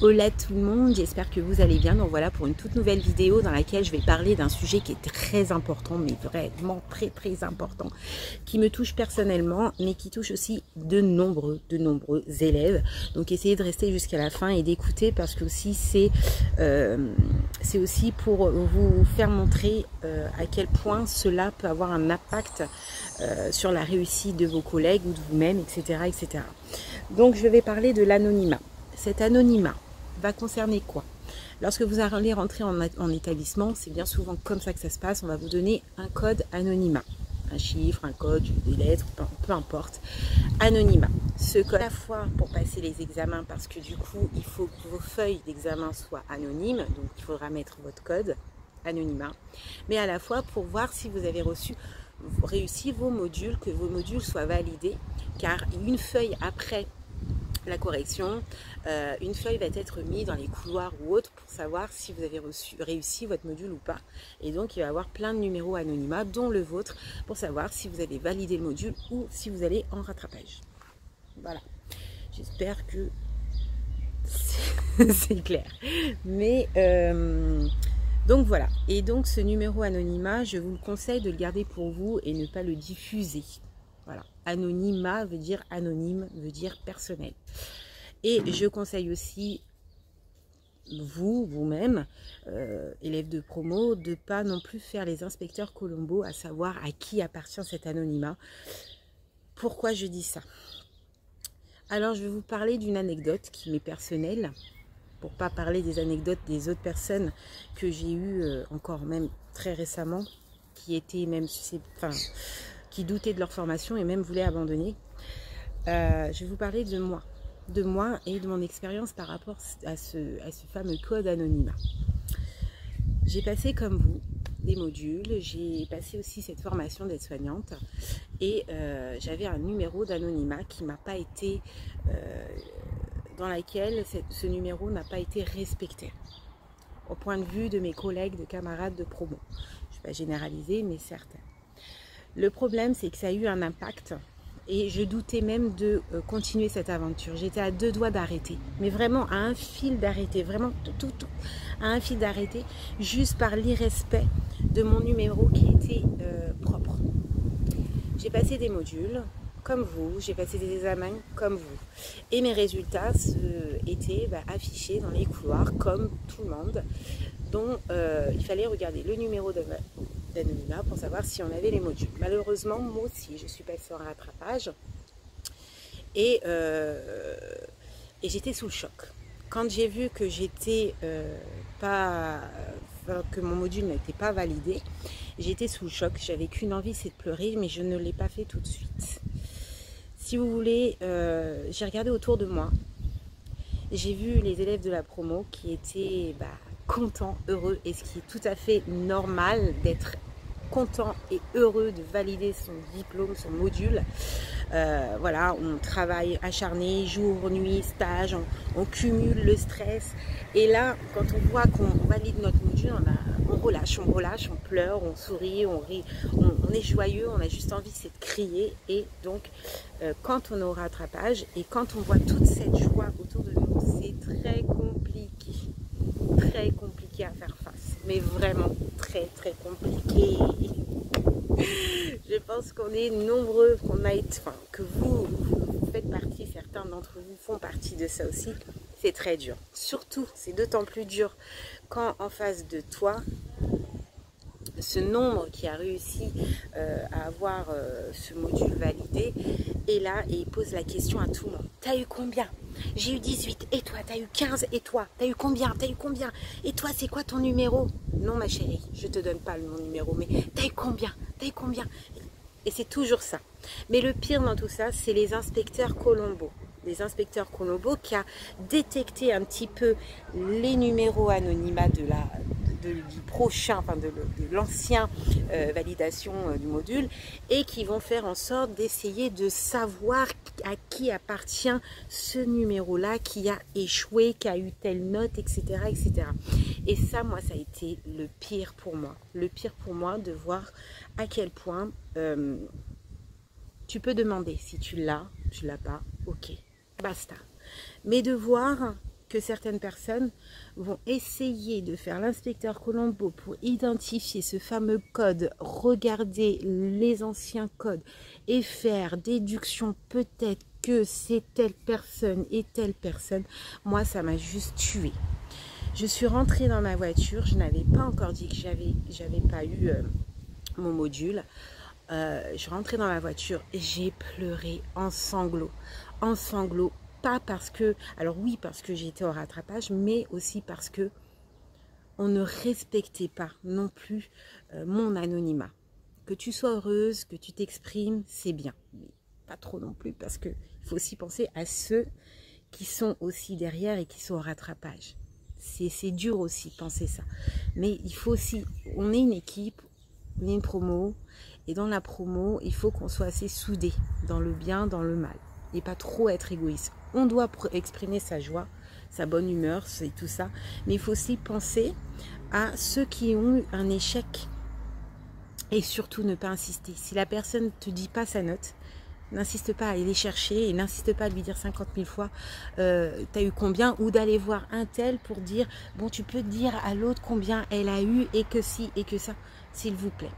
Hola tout le monde, j'espère que vous allez bien. Donc voilà pour une toute nouvelle vidéo dans laquelle je vais parler d'un sujet qui est très important, mais vraiment très important, qui me touche personnellement, mais qui touche aussi de nombreux élèves. Donc essayez de rester jusqu'à la fin et d'écouter parce que aussi c'est aussi pour vous faire montrer à quel point cela peut avoir un impact sur la réussite de vos collègues ou de vous-même, etc. Donc je vais parler de l'anonymat. Cet anonymat va concerner quoi? Lorsque vous allez rentrer en établissement, c'est bien souvent comme ça que ça se passe, on va vous donner un code anonymat. Un chiffre, un code, des lettres, peu importe. Anonymat. Ce code, à la fois pour passer les examens, parce que du coup, il faut que vos feuilles d'examen soient anonymes, donc il faudra mettre votre code anonymat, mais à la fois pour voir si vous avez réussi vos modules, que vos modules soient validés, car une feuille après la correction, une feuille va être mise dans les couloirs ou autres pour savoir si vous avez réussi votre module ou pas. Et donc il va y avoir plein de numéros anonymat, dont le vôtre, pour savoir si vous avez validé le module ou si vous allez en rattrapage. Voilà, j'espère que c'est clair. Mais donc voilà, et donc ce numéro anonymat, je vous le conseille de le garder pour vous et ne pas le diffuser. Voilà, anonymat veut dire anonyme, veut dire personnel. Et je conseille aussi, vous-même, élèves de promo, de ne pas non plus faire les inspecteurs Colombo, à savoir à qui appartient cet anonymat. Pourquoi je dis ça? Alors, je vais vous parler d'une anecdote qui m'est personnelle, pour ne pas parler des anecdotes des autres personnes que j'ai eues encore même très récemment, qui étaient même, qui doutaient de leur formation et même voulaient abandonner. Je vais vous parler de moi et de mon expérience par rapport à ce fameux code anonymat. J'ai passé comme vous des modules, j'ai passé aussi cette formation d'aide-soignante et j'avais un numéro d'anonymat qui m'a pas été, dans laquelle ce numéro n'a pas été respecté au point de vue de mes collègues, de camarades de promo. Je ne vais pas généraliser, mais certains. Le problème, c'est que ça a eu un impact et je doutais même de continuer cette aventure. J'étais à 2 doigts d'arrêter, mais vraiment à un fil d'arrêter, vraiment tout, à un fil d'arrêter, juste par l'irrespect de mon numéro qui était propre. J'ai passé des modules comme vous, j'ai passé des examens comme vous, et mes résultats étaient affichés dans les couloirs comme tout le monde, dont il fallait regarder le numéro d'anonymat pour savoir si on avait les modules. Malheureusement, moi aussi, je suis passée en rattrapage et j'étais sous le choc. Quand j'ai vu que que mon module n'était pas validé, j'étais sous le choc. J'avais qu'une envie, c'est de pleurer, mais je ne l'ai pas fait tout de suite. Si vous voulez, j'ai regardé autour de moi. J'ai vu les élèves de la promo qui étaient contents, heureux, et ce qui est tout à fait normal d'être content et heureux de valider son diplôme, son module. Voilà, on travaille acharné, jour, nuit, stage, on cumule le stress. Et là, quand on voit qu'on valide notre module, on relâche, on pleure, on sourit, on rit, on est joyeux, on a juste envie de crier. Et donc, quand on est au rattrapage et quand on voit toute cette joie autour de nous, c'est très compliqué à faire face, mais vraiment très compliqué. Je pense qu'on est nombreux, que vous faites partie, certains d'entre vous font partie de ça aussi. C'est très dur. Surtout, c'est d'autant plus dur quand en face de toi, ce nombre qui a réussi à avoir ce module validé est là et il pose la question à tout le monde. T'as eu combien? J'ai eu 18. Et toi, t'as eu 15. Et toi, t'as eu combien? T'as eu combien? Et toi, c'est quoi ton numéro? Non, ma chérie, je te donne pas mon numéro, mais t'as eu combien? T'as eu combien? Et c'est toujours ça. Mais le pire dans tout ça, c'est les inspecteurs Colombo. Les inspecteurs Colombo qui a détecté un petit peu les numéros anonymat du prochain, de l'ancien validation du module, et qui vont faire en sorte d'essayer de savoir à qui appartient ce numéro-là, qui a échoué, qui a eu telle note, etc. Et ça, moi, ça a été le pire pour moi. Le pire pour moi de voir à quel point tu peux demander si tu l'as pas, ok, basta. Mais de voir que certaines personnes vont essayer de faire l'inspecteur Colombo pour identifier ce fameux code, regarder les anciens codes et faire déduction peut-être que c'est telle personne et telle personne. Moi, ça m'a juste tuée. Je suis rentrée dans ma voiture, je n'avais pas encore dit que j'avais pas eu mon module. Je suis rentrée dans ma voiture et j'ai pleuré en sanglots. En sanglots, pas parce que, alors oui, parce que j'étais au rattrapage, mais aussi parce que on ne respectait pas non plus mon anonymat. Que tu sois heureuse, que tu t'exprimes, c'est bien. Mais pas trop non plus, parce qu'il faut aussi penser à ceux qui sont aussi derrière et qui sont au rattrapage. C'est dur aussi de penser ça. Mais il faut aussi, on est une équipe, on est une promo, et dans la promo, il faut qu'on soit assez soudés, dans le bien, dans le mal, et pas trop être égoïste. On doit exprimer sa joie, sa bonne humeur, c'est tout ça, mais il faut aussi penser à ceux qui ont eu un échec, et surtout ne pas insister. Si la personne ne te dit pas sa note, n'insiste pas à aller les chercher et n'insiste pas à lui dire 50 000 fois t'as eu combien, ou d'aller voir un tel pour dire bon, tu peux dire à l'autre combien elle a eu et que si et que ça, s'il vous plaît.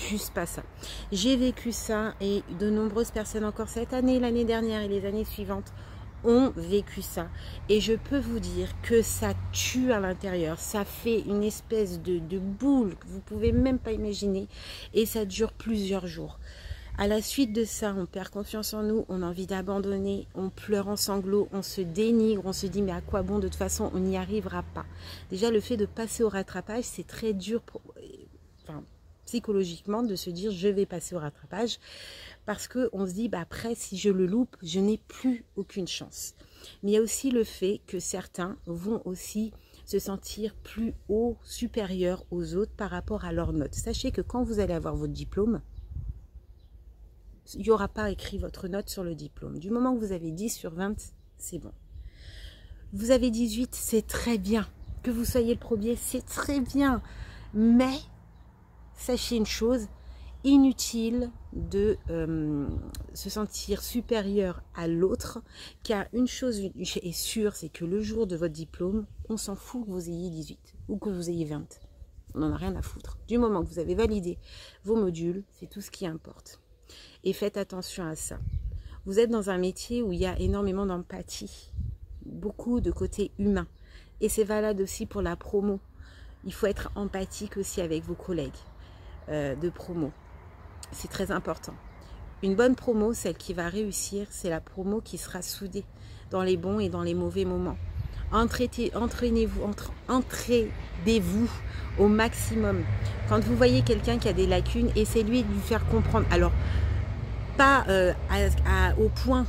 Juste pas ça. J'ai vécu ça et de nombreuses personnes encore cette année, l'année dernière et les années suivantes ont vécu ça. Et je peux vous dire que ça tue à l'intérieur. Ça fait une espèce de boule que vous pouvez même pas imaginer. Et ça dure plusieurs jours. À la suite de ça, on perd confiance en nous, on a envie d'abandonner, on pleure en sanglots, on se dénigre, on se dit mais à quoi bon, de toute façon on n'y arrivera pas. Déjà le fait de passer au rattrapage, c'est très dur psychologiquement de se dire je vais passer au rattrapage, parce qu'on se dit bah, après si je le loupe, je n'ai plus aucune chance. Mais il y a aussi le fait que certains vont aussi se sentir plus haut, supérieurs aux autres par rapport à leurs notes. Sachez que quand vous allez avoir votre diplôme, il n'y aura pas écrit votre note sur le diplôme. Du moment que vous avez 10 sur 20, c'est bon. Vous avez 18, c'est très bien. Que vous soyez le premier, c'est très bien. Mais, sachez une chose, inutile de se sentir supérieur à l'autre, car une chose est sûre, c'est que le jour de votre diplôme, on s'en fout que vous ayez 18 ou que vous ayez 20. On n'en a rien à foutre. Du moment que vous avez validé vos modules, c'est tout ce qui importe. Et faites attention à ça. Vous êtes dans un métier où il y a énormément d'empathie, beaucoup de côté humain. Et c'est valable aussi pour la promo. Il faut être empathique aussi avec vos collègues de promo. C'est très important. Une bonne promo, celle qui va réussir, c'est la promo qui sera soudée dans les bons et dans les mauvais moments. Entraînez-vous au maximum. Quand vous voyez quelqu'un qui a des lacunes, essayez de lui faire comprendre. Alors, pas au point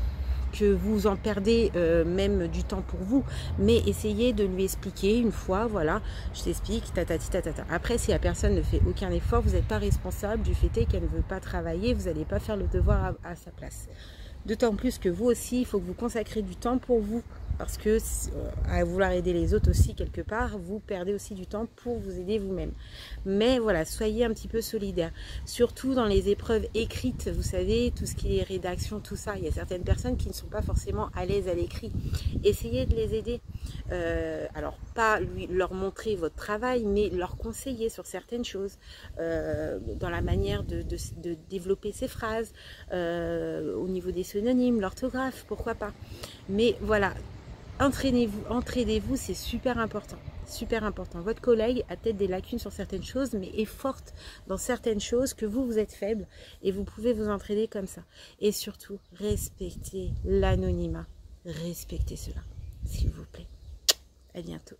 que vous en perdez même du temps pour vous, mais essayez de lui expliquer une fois, voilà, je t'explique, tatati tatata. Après, si la personne ne fait aucun effort, vous n'êtes pas responsable du fait qu'elle ne veut pas travailler, vous n'allez pas faire le devoir à sa place. D'autant plus que vous aussi, il faut que vous consacrez du temps pour vous, parce que à vouloir aider les autres aussi quelque part, vous perdez aussi du temps pour vous aider vous-même. Mais voilà, soyez un petit peu solidaires, surtout dans les épreuves écrites, vous savez, tout ce qui est rédaction, tout ça. Il y a certaines personnes qui ne sont pas forcément à l'aise à l'écrit. Essayez de les aider. Alors, pas leur montrer votre travail, mais leur conseiller sur certaines choses, dans la manière de développer ses phrases, au niveau des synonymes, l'orthographe, pourquoi pas. Mais voilà, entraînez-vous, c'est super important. Super important. Votre collègue a peut-être des lacunes sur certaines choses, mais est forte dans certaines choses que vous êtes faible, et vous pouvez vous entraîner comme ça. Et surtout, respectez l'anonymat. Respectez cela, s'il vous plaît. À bientôt.